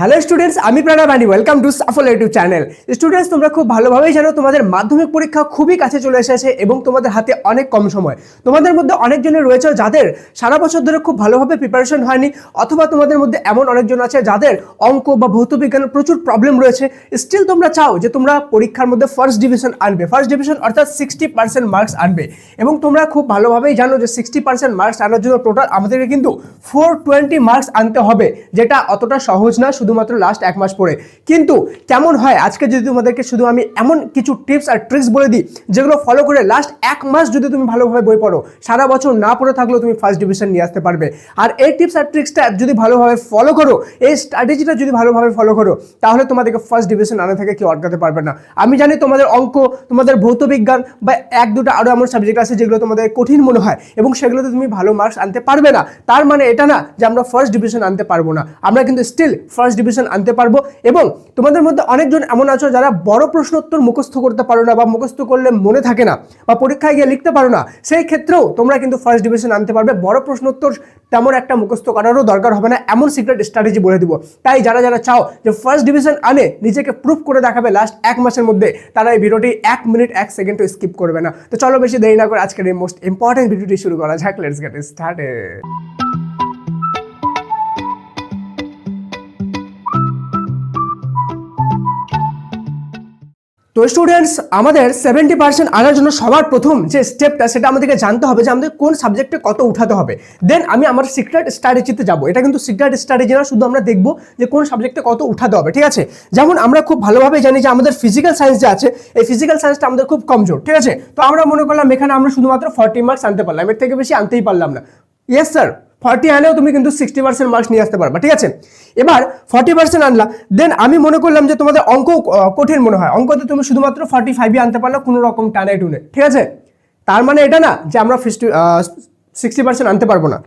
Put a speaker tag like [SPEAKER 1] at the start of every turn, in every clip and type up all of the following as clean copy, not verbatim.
[SPEAKER 1] Hello students, আমি প্রণব আনি welcome to Shuffle YouTube channel. Students, তোমরা খুব ভালোভাবেই জানো তোমাদের মাধ্যমিক পরীক্ষা খুবই কাছে চলে এসেছে এবং তোমাদের হাতে অনেক কম সময়। তোমাদের মধ্যে অনেকজনের রয়েছে যাদের সারা বছর ধরে খুব ভালোভাবে প্রিপারেশন হয়নি, অথবা তোমাদের মধ্যে এমন অনেকজন আছে যাদের অঙ্ক বা ভৌত বিজ্ঞানের প্রচুর প্রবলেম রয়েছে। স্টিল তোমরা চাও যে তোমরা পরীক্ষার মধ্যে ফার্স্ট ডিভিশন আনবে, ফার্স্ট ডিভিশন অর্থাৎ 60% মার্কস আনবে। এবং তোমরা খুব ভালোভাবেই জানো যে 60% মার্কস আনার জন্য টোটাল আমাদেরকে কিন্তু 420 মার্কস আনতে হবে, যেটা অতটা সহজ না শুধুমাত্র লাস্ট এক মাস পরে। কিন্তু কেমন হয় আজকে যদি তোমাদেরকে শুধু আমি এমন কিছু টিপস আর ট্রিক্স বলে দিই যেগুলো ফলো করে লাস্ট এক মাস যদি তুমি ভালোভাবে বই পড়ো, সারা বছর না পড়ে থাকলেও তুমি ফার্স্ট ডিভিশন নিয়ে আসতে পারবে। আর এই টিপস আর ট্রিক্সটা যদি ভালোভাবে ফলো করো, এই স্ট্র্যাটেজিটা যদি ভালোভাবে ফলো করো, তাহলে তোমাদেরকে ফার্স্ট ডিভিশন আনা থেকে কেউ আটকাতে পারবে না। আমি জানি তোমাদের অঙ্ক, তোমাদের ভৌত বিজ্ঞান বা এক দুটো আরও এমন সাবজেক্ট আছে যেগুলো তোমাদের কঠিন মনে হয় এবং সেগুলোতে তুমি ভালো মার্কস আনতে পারবে না। তার মানে এটা না যে আমরা ফার্স্ট ডিভিশন আনতে পারবো না, আমরা কিন্তু স্টিল ফার্স্ট ডিভিশন আনতে পারবো। এবং তোমাদের মধ্যে অনেকজন এমন আছো যারা বড় প্রশ্ন উত্তর মুখস্থ করতে পারো না, বা মুখস্থ করলে মনে থাকে না, বা পরীক্ষায় গিয়ে লিখতে পারো না। সেই ক্ষেত্রেও তোমরা কিন্তু ফার্স্ট ডিভিশন আনতে পারবে। বড় প্রশ্ন উত্তর তেমন একটা মুখস্থ করারও দরকার হবে না, এমন সিক্রেট স্ট্র্যাটেজি বলে দিব। তাই যারা যারা চাও যে ফার্স্ট ডিভিশন আনে নিজেকে প্রুফ করে দেখাবে লাস্ট এক মাসের মধ্যে, তারা এই ভিডিওটি 1 মিনিট 1 সেকেন্ডও স্কিপ করবে না। তো চলো বেশি দেরি না করে আজকের এই মোস্ট ইম্পর্টেন্ট ভিডিওটি শুরু করা যাক। Let's get started. তো স্টুডেন্টস, আমাদের 70% আনার জন্য সবার প্রথম যে স্টেপটা সেটা আমাদেরকে জানতে হবে যে আমাদের কোন সাবজেক্টে কত উঠাতে হবে। দেন আমি আমার সিক্রেট স্ট্র্যাটেজিতে যাবো। এটা কিন্তু সিক্রেট স্ট্র্যাটেজি না, শুধু আমরা দেখবো যে কোন সাবজেক্টে কত উঠাতে হবে, ঠিক আছে? যেমন আমরা খুব ভালোভাবে জানি যে আমাদের ফিজিক্যাল সায়েন্স যে আছে, এই ফিজিক্যাল সায়েন্সটা আমাদের খুব কমজোর, ঠিক আছে? তো আমরা মনে করলাম এখানে আমরা শুধুমাত্র 40 মার্কস আনতে পারলাম, এর থেকে বেশি আনতেই পারলাম না। ইয়েস স্যার, 40 আনেও তুমি কিন্তু 60% মার্কস নিয়ে আসতে পারবা, ঠিক আছে? এবার 40% আনলা, দেন আমি মনে করলাম যে তোমাদের অঙ্ক কঠিন মনে হয়, অঙ্কতে তুমি শুধুমাত্র 45 আনতে পারলে কোনো রকম টানে টুনে, ঠিক আছে? তার মানে এটা না যে আমরা 60% আনতে পারবো না।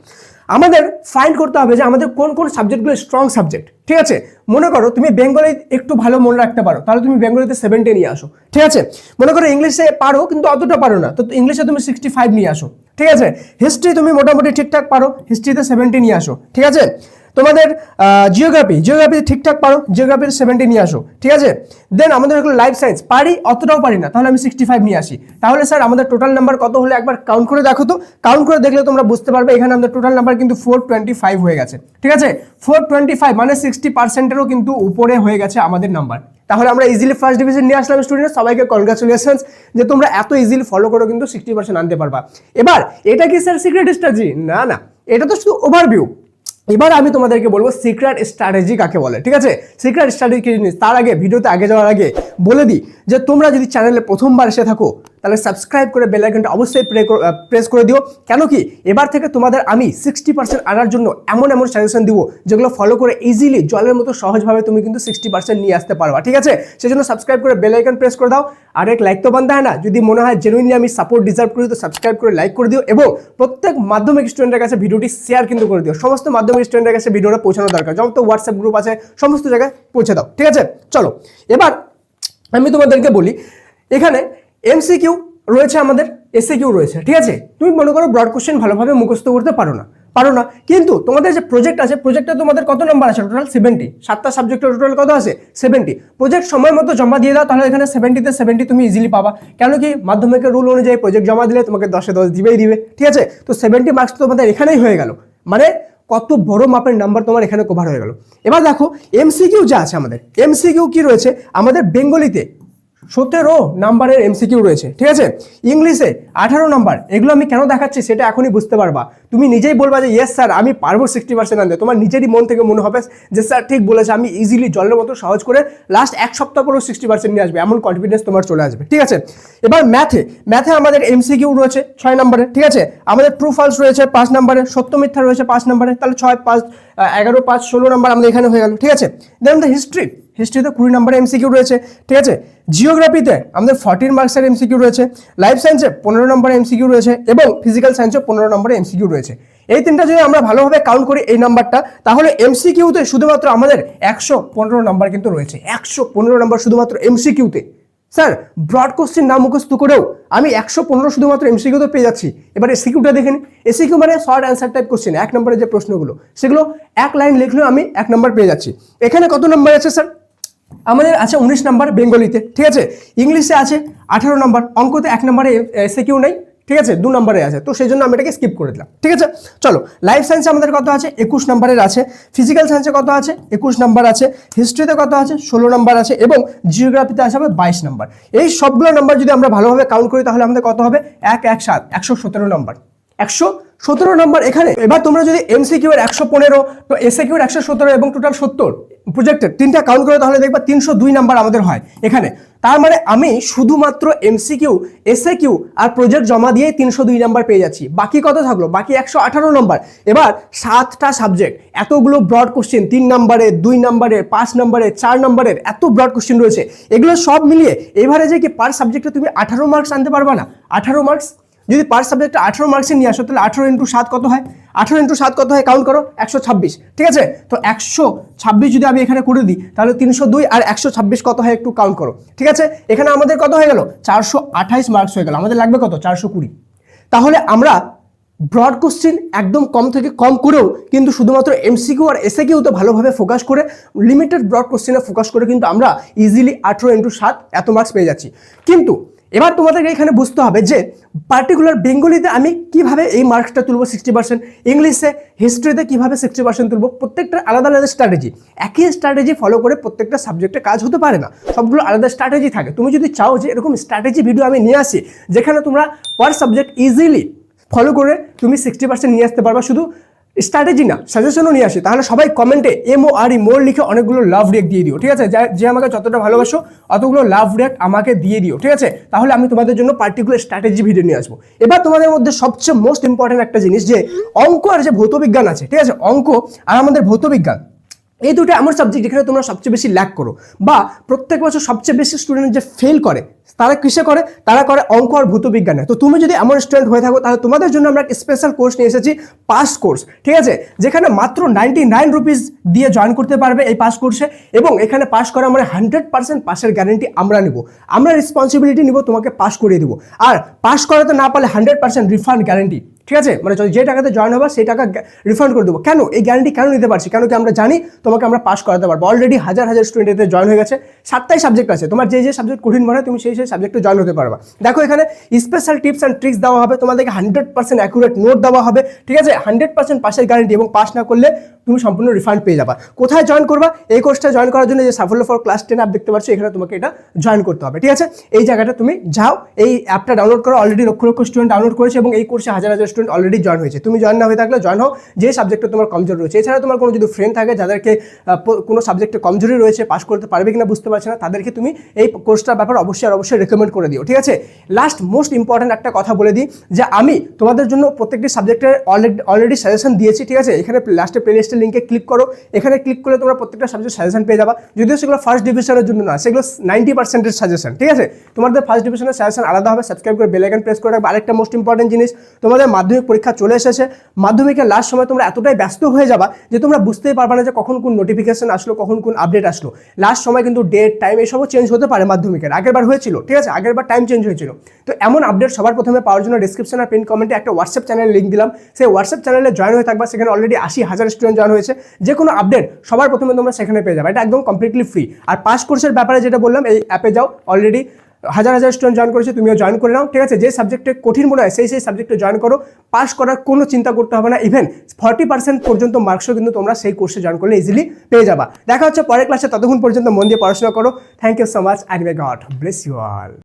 [SPEAKER 1] আমাদের ফাইন্ড করতে হবে যে আমাদের কোন কোন সাবজেক্টগুলো স্ট্রং সাবজেক্ট, ঠিক আছে? মনে করো তুমি বেঙ্গলি একটু ভালো মনে রাখতে পারো, তাহলে তুমি বেঙ্গলিতে 70 নিয়ে আসো, ঠিক আছে? মনে করো ইংলিশে পারো কিন্তু অতটা পারো না, তো ইংলিশে তুমি 65 নিয়ে আসো, ঠিক আছে? হিস্ট্রি তুমি মোটামুটি ঠিকঠাক পারো, হিস্ট্রিতে 70 নিয়ে আসো, ঠিক আছে? তোমাদের জিওগ্রাফি ঠিকঠাক পারো, জিওগ্রাফিতে 70 নিয়ে আসো, ঠিক আছে? দেন আমাদের এগুলো লাইফ সায়েন্স পারি, অতটাও পারি না, তাহলে আমি 65 নিয়ে আসি। তাহলে স্যার আমাদের টোটাল নাম্বার কত হলো একবার কাউন্ট করে দেখো তো। কাউন্ট করে দেখলে তোমরা বুঝতে পারবে এখানে আমাদের টোটাল নাম্বার কিন্তু 425 হয়ে গেছে, ঠিক আছে? 425 মানে 60%-এরও কিন্তু উপরে হয়ে গেছে আমাদের নাম্বার। তাহলে আমরা ইজিলি ফার্স্ট ডিভিশন নিয়ে আসলাম। স্টুডেন্ট, সবাইকে কনগ্রাচুলেশনস যে তোমরা এত ইজিলি ফলো করো কিন্তু 60% আনতে পারবা। এবার এটা কি স্যার সিক্রেট স্ট্র্যাটেজি? না না, এটা তো শুধু ওভারভিউ। এবার আমি তোমাদেরকে বলবো সিক্রেট স্ট্র্যাটেজি কাকে বলে, ঠিক আছে? সিক্রেট স্ট্র্যাটেজি কি জিনিস তার আগে ভিডিওতে আগে যাওয়ার আগে বলে দিই যে তোমরা যদি চ্যানেলে প্রথমবার এসে থাকো তাহলে সাবস্ক্রাইব করে বেল আইকনটা অবশ্যই প্রেস করে দিও। কেন কি এবার থেকে তোমাদের আমি 60% আনার জন্য এমন এমন সাজেশন দিব যেগুলো ফলো করে ইজিলি জলের মতো সহজভাবে তুমি কিন্তু 60% নিয়ে আসতে পারবা, ঠিক আছে? সেজন্য সাবস্ক্রাইব করে বেল আইকন প্রেস করে দাও। আর এক লাইক তো বানতে হয় না, যদি মনে হয় জেনুইনলি আমি সাপোর্ট ডিজার্ভ করি তো সাবস্ক্রাইব করে লাইক করে দিও, এবং প্রত্যেক মাধ্যমিক স্টুডেন্টের কাছে ভিডিওটি শেয়ার কিন্তু করে দিও। সমস্ত মাধ্যমিক স্টুডেন্টের কাছে ভিডিওটা পৌঁছানো দরকার, যেমন তো হোয়াটসঅ্যাপ গ্রুপ আছে, সমস্ত জায়গায় পৌঁছে দাও, ঠিক আছে? চলো এবার আমি তোমাদেরকে বলি, এখানে এমসিকিউ রয়েছে, আমাদের এসএকিউ রয়েছে, ঠিক আছে? তুমি মনে করো ব্রড কোশ্চেন ভালোভাবে মুখস্থ করতে পারো না, কিন্তু তোমাদের যে প্রজেক্ট আছে, প্রজেক্টে তোমাদের কত নাম্বার আছে? টোটাল 70। 7টা সাবজেক্টের টোটাল কত আছে? 70। প্রজেক্ট সময় মতো জমা দিয়ে দাও, তাহলে এখানে 70-তে 70 তুমি ইজিলি পাবা। কেন কি মাধ্যমিকের রুল অনুযায়ী প্রজেক্ট জমা দিলে তোমাকে 10-এ 10 দিবেই দিবে, ঠিক আছে? তো 70 মার্কস তোমাদের এখানেই হয়ে গেল, মানে কত বড় মাপের নাম্বার তোমার এখানে কভার হয়ে গেল। এবার দেখো এমসিকিউ যা আছে, আমাদের এমসিকিউ কি রয়েছে? আমাদের বেঙ্গলিতে 17 নাম্বারের এমসিকিউ রয়েছে, ঠিক আছে? ইংলিশে 18 নাম্বার। এগুলো আমি কেন দেখাচ্ছি সেটা এখনই বুঝতে পারবা। তুমি নিজেই বলবা যে ইয়েস স্যার আমি পারবো 60% আনতে। তোমার নিজেরই মন থেকে মনে হবে যে স্যার ঠিক বলেছে, আমি ইজিলি জলের মতো সহজ করে লাস্ট এক সপ্তাহ পরেও 60% নিয়ে আসবে, এমন কনফিডেন্স তোমার চলে আসবে, ঠিক আছে? এবার ম্যাথে আমাদের এমসিকিউ রয়েছে 6 নাম্বারের, ঠিক আছে? আমাদের ট্রু ফলস রয়েছে 5 নাম্বারের, সত্য মিথ্যা রয়েছে 5 নাম্বারের, তাহলে 6, 5, 11, 5, 16 নাম্বার আমাদের এখানে হয়ে গেল, ঠিক আছে? দেন আমাদের হিস্ট্রিতে 20 নাম্বারের এমসিকিউ রয়েছে, ঠিক আছে? জিওগ্রাফিতে আমাদের 14 মার্কসের এমসিকিউ রয়েছে, লাইফ সায়েন্সে 15 নম্বরের এমসিকিউ রয়েছে, এবং ফিজিক্যাল সায়েন্সে 15 নম্বরের এমসিকিউ রয়েছে। এই তিনটা যদি আমরা ভালোভাবে কাউন্ট করি এই নাম্বারটা, তাহলে এমসিকিউতে শুধুমাত্র আমাদের 115 নাম্বার কিন্তু রয়েছে। 115 নাম্বার শুধুমাত্র এমসিকিউতে। স্যার ব্রড কোশ্চেন না মুখস্থ করেও আমি 115 শুধুমাত্র এমসিকিউ তো পেয়ে যাচ্ছি। এবার এসিকিউটা দেখে নিন। এসিকিউ মানে শর্ট অ্যান্সার টাইপ কোশ্চেন, 1 নম্বরের যে প্রশ্নগুলো সেগুলো 1 লাইন লিখলেও আমি 1 নম্বর পেয়ে যাচ্ছি। এখানে কত নম্বর আছে স্যার? আমাদের আছে 19 নম্বর বেঙ্গলিতে, ঠিক আছে। ইংলিশে আছে 18 নম্বর, অঙ্কতে 1 নম্বরে এসিকিউ নেই, ঠিক আছে, 2 নম্বরে আছে, তো সেই জন্য আমি এটাকে স্কিপ করে দিলাম, ঠিক আছে। চলো, লাইফ সায়েন্সে আমাদের কত আছে? 21 নম্বরের আছে। ফিজিক্যাল সায়েন্সে কত আছে? 21 নম্বর আছে। হিস্ট্রিতে কত আছে? 16 নম্বর আছে। এবং জিওগ্রাফিতে আছে 22 নম্বর। এই সবগুলো নম্বর যদি আমরা ভালোভাবে কাউন্ট করি তাহলে আমাদের কত হবে? 1 1 7 117 নম্বর, 117 নম্বর এখানে। এবার তোমরা যদি এমসিকিউ এর 115, তো এসএকিউ এর 117 এবং টোটাল 70 প্রজেক্টের তিনটা কাউন্ট করে তাহলে দেখবা 302 নাম্বার আমাদের হয় এখানে। তার মানে আমি শুধুমাত্র এমসিকিউ, এসএকিউ আর প্রজেক্ট জমা দিয়ে 302 নাম্বার পেয়ে যাচ্ছি। বাকি কত থাকলো? বাকি 118 নম্বর। এবার 7টা সাবজেক্ট, এতগুলো ব্রড কোশ্চেন, 3 নম্বরে, 2 নম্বরে, 5 নম্বরে, 4 নম্বরের এত ব্রড কোশ্চেন রয়েছে, এগুলো সব মিলিয়ে এভারেজে কি পার সাবজেক্টে তুমি 18 মার্কস আনতে পারবা না? 18 মার্কস যদি পার সাবজেক্টে 18 মার্কসে নিয়ে আসো তাহলে 18 × 7 কত হয়? 18 × 7 কত হয়? কাউন্ট করো, 126, ঠিক আছে। তো 126 যদি আমি এখানে করে দিই তাহলে 302 আর 126 কত হয় একটু কাউন্ট করো, ঠিক আছে। এখানে আমাদের কত হয়ে গেল? 428 মার্কস হয়ে গেল। আমাদের লাগবে কত? 420। তাহলে আমরা ব্রড কোশ্চেন একদম কম থেকে কম করেও কিন্তু শুধুমাত্র এমসিকিউ আর এসএকিউ তো ভালোভাবে ফোকাস করে, লিমিটেড ব্রড কোশ্চেনে ফোকাস করে কিন্তু আমরা ইজিলি 18 × 7 এত মার্কস পেয়ে যাচ্ছি। কিন্তু এবার তোমাদেরকে এখানে বুঝতে হবে যে পার্টিকুলার বেঙ্গলিতে আমি কিভাবে এই মার্কসটা তুলবো 60%, ইংলিশে, হিস্ট্রিতে কিভাবে 60% তুলবো। প্রত্যেকটা আলাদা আলাদা স্ট্র্যাটেজি, একই স্ট্র্যাটেজি ফলো করে প্রত্যেকটা সাবজেক্টে কাজ হতে পারে না, সবগুলো আলাদা স্ট্র্যাটেজি থাকে। তুমি যদি চাও যে এরকম স্ট্র্যাটেজি ভিডিও আমি নিয়ে আসি যেখানে তোমরা পার সাবজেক্ট ইজিলি ফলো করে তুমি 60% নিয়ে আসতে পারবা, শুধু স্ট্র্যাটেজি না সাজেশনও নিয়ে আসি, তাহলে সবাই কমেন্টে MORE মোর লিখে অনেকগুলো লাভ রিয়াক্ট দিয়ে দিও, ঠিক আছে। যে আমাকে যতটা ভালোবাসো অতগুলো লাভ রিয়াক্ট আমাকে দিয়ে দিও, ঠিক আছে। তাহলে আমি তোমাদের জন্য পার্টিকুলার স্ট্র্যাটেজি ভিডিও নিয়ে আসবো। এবার তোমাদের মধ্যে সবচেয়ে মোস্ট ইম্পর্টেন্ট একটা জিনিস, যে অঙ্ক আর যে ভৌতবিজ্ঞান আছে, ঠিক আছে, অঙ্ক আর আমাদের ভৌতবিজ্ঞান, এই দুটো এমন সাবজেক্ট যেখানে তোমরা সবচেয়ে বেশি ল্যাক করো, বা প্রত্যেক বছর সবচেয়ে বেশি স্টুডেন্ট যে ফেল করে তারা কিসে করে? তারা করে অঙ্ক আর ভৌতবিজ্ঞানে। তো তুমি যদি এমন স্টুডেন্ট হয়ে থাকো তাহলে তোমাদের জন্য আমরা একটা স্পেশাল কোর্স নিয়ে এসেছি, পাস কোর্স, ঠিক আছে, যেখানে মাত্র 99 রুপিস দিয়ে জয়েন করতে পারবে এই পাস কোর্সে। এবং এখানে পাস করা মানে 100% পাসের গ্যারেন্টি আমরা নিব, আমরা রেসপন্সিবিলিটি নিব, তোমাকে পাস করিয়ে দেবো। আর পাস করাতে না পারলে 100% রিফান্ড গ্যারেন্টি, ঠিক আছে। মানে যে টাকাতে জয়েন হবে সেই টাকা রিফান্ড করে দেবো। কেন এই গ্যারান্টি কেন নিতে পারছি? কেন কি আমরা জানি তোমাকে আমরা পাস করাতে পারবো। অলরেডি হাজার হাজার স্টুডেন্ট এতে জয়েন হয়ে গেছে। 7টাই সাবজেক্ট আছে, তোমার যে সাবজেক্ট কঠিন মনে হয় তুমি সেই সাবজেক্টে জয়েন হতে পারবা। দেখো এখানে স্পেশাল টিপস অ্যান্ড ট্রিক্স দেওয়া হবে, তোমাদেরকে 100% অ্যাকুরেট নোট দেওয়া হবে, ঠিক আছে, 100% পাসের গ্যারান্টি, এবং পাস না করলে তুমি সম্পূর্ণ রিফান্ড পেয়ে যাবা। কোথায় জয়েন করবা? এই কোর্সটা জয়েন করার জন্য যে সাফল্য ফর ক্লাস 10 অ্যাপ দেখতে পাচ্ছ, এখানে তোমাকে এটা জয়েন করতে হবে, ঠিক আছে। এই জায়গাটা তুমি যাও, এই অ্যাপটা ডাউনলোড করো, already lakh lakh student download করেছে এবং এই কোর্সে হাজার হাজার স্টুডেন্ট অলরেডি জয়েন হয়েছে। তুমি জয়েন না হয়ে থাকলে জয়েন হও, যে সাবজেক্টে তোমার কমজোরি রয়েছে। এছাড়া তোমার কোনো যদি ফ্রেন্ড থাকে যাদেরকে কোনো সাবজেক্টে কমজোরি রয়েছে, পাস করতে পারবে কিনা বুঝতে পারছে না, তাদেরকে তুমি এই কোর্সটার ব্যাপারে অবশ্যই রেকমেন্ড করে দিও, ঠিক আছে। লাস্ট মোস্ট ইম্পর্টেন্ট একটা কথা বলে দিই, যে আমি তোমাদের জন্য প্রত্যেকটি সাবজেক্টের অলরেডি সাজেশন দিয়েছি, ঠিক আছে। এখানে লাস্টে প্লেলিস্টের লিঙ্কে ক্লিক করো, এখানে ক্লিক করলে তোমরা প্রত্যেকটা সাবজেক্ট সাজেশন পেয়ে যাবা। যদিও সেগুলো ফার্স্ট ডিভিশনের জন্য না, সেগুলো 90% সাজেশন, ঠিক আছে। তোমাদের ফার্স্ট ডিভিশনের সাজেশন আলাদা হবে, সাবস্ক্রাইব করে বেল আইকন প্রেস করে রাখবে। আরেকটা মোস্ট ইম্পর্টেন্ট জিনিস, তোমাদের মাধ্যমিক পরীক্ষা চলে এসেছে, মাধ্যমিকের লাস্ট সময় তোমরা এতটাই ব্যস্ত হয়ে যাবা যে তোমরা বুঝতেই পারবে না যে কখন কোন নোটিফিকেশন আসলো, কখন কোন আপডেট আসলো। লাস্ট সময় কিন্তু ডেট, টাইম এসবও চেঞ্জ হতে পারে মাধ্যমিকের, আগের বার হয়েছিল, ঠিক আছে, আগের বার টাইম চেঞ্জ হয়েছিল। তো এমন আপডেট সবার প্রথমে পাওয়ার জন্য ডিসক্রিপশন আর পিন কমেন্টে একটা হোয়াটসঅ্যাপ চ্যানেলের লিঙ্ক দিলাম, সেই হোয়াটসঅ্যাপ চ্যানেলে জয়েন হয়ে থাকবা। সেখানে অলরেডি 80,000 স্টুডেন্ট জয়েন হয়েছে, যে কোনো আপডেট সবার প্রথমে তোমরা সেখানে পেয়ে যাবে। এটা একদম কমপ্লিটলি ফ্রি। আর পাস কোর্সের ব্যাপারে যেটা বললাম, এই অ্যাপে যাও, অলরেডি হাজার হাজার স্টুডেন্ট জয়েন করেছে, তুমিও জয়েন করে নাও, ঠিক আছে। যে সাবজেক্টে কঠিন মনে হয় সেই সাবজেক্টে জয়েন করো, পাস করার কোনো চিন্তা করতে হবে না। ইভেন 40% পর্যন্ত মার্কসও কিন্তু তোমরা সেই কোর্সে জয়েন করলে ইজিলি পেয়ে যাবা। দেখা হচ্ছে পরের ক্লাসে, ততক্ষণ পর্যন্ত মন দিয়ে পড়াশোনা করো। Thank you so much, and may God bless you all.